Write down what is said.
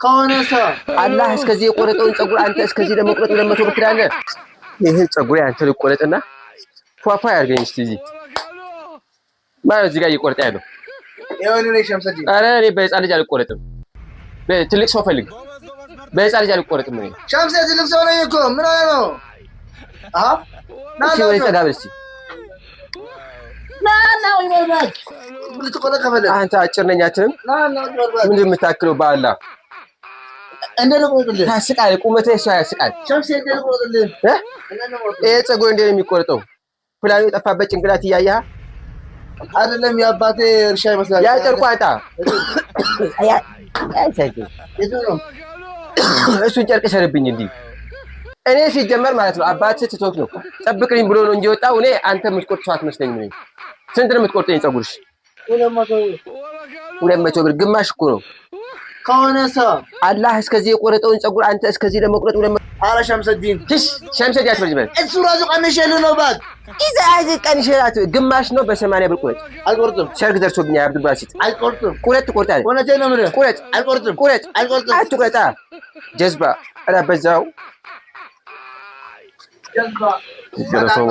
ከሆነሳ አላህ እስከዚህ የቆረጠውን ፀጉር አንተ እስከዚህ ለመቁረጥ 200 ብር ትላለህ። ይሄን ፀጉር አንተ ልቆረጥና ፏፏ ያርገኝ እስቲ እዚህ ማለት እዚህ ጋር እየቆረጠ ያለው የሆነ ነው ሸምሰጂ። ኧረ እኔ በህፃን ልጅ አልቆረጥም። በትልቅ ሰው ፈልግ። በህፃን ልጅ አልቆረጥም። እኔ ሸምሰ ትልቅ ሰው ነኝ እኮ ምን ሆነህ ነው? አሃ እሺ ወይ ጠጋ በል እስቲ ና ወይ በልባል ልትቆረጥ ከፈለግ አንተ አጭር ነኝ አትልም? ና በልባል ምንድን የምታክለው በአላህ እንደ ልቆረጥልህ ታስቃል። ቁመትህ እሷ ያስቃል። ሸምሰ እንደ ልቆረጥልህ ይሄ ፀጉር እንዴት ነው የሚቆረጠው? ፕላኑ የጠፋበት ጭንቅላት እያየህ አይደለም። የአባቴ እርሻ ይመስላል። ያ ጨርቋጣ እሱን ጨርቅ ሰርብኝ እንዲህ እኔ ሲጀመር ማለት ነው አባትህ ትቶክ ነው ጠብቅልኝ ብሎ ነው እንጂ ወጣው። እኔ አንተ የምትቆርጥ ሰው አትመስለኝም። እኔ ስንት ነው የምትቆርጠኝ ፀጉርሽ? 200 ብር ግማሽ እኮ ነው ከሆነሳ አላህ እስከዚህ የቆረጠውን ፀጉር አንተ እስከዚህ ለመቁረጥ 200 አረ ሸምሰዲን ትሽ ሸምሰዲ አትበጅበል። እሱ ራሱ ቀንሼልህ ነው ባክ ኢዛ አዚ ቀንሼላት ግማሽ ነው በ80 ብር ቁረጥ። አልቆርጥም። ሰርግ ደርሶብኛል። አብዱ ባሲት አልቆርጥም። ቁረጥ ትቆርጣለህ። እውነቴን ነው የምልህ። ቁረጥ። አልቆርጥም። ቁረጥ። አልቆርጥም። አትቁረጣ ጀዝባ አላ በዛው ጀዝባ ይሰረሰው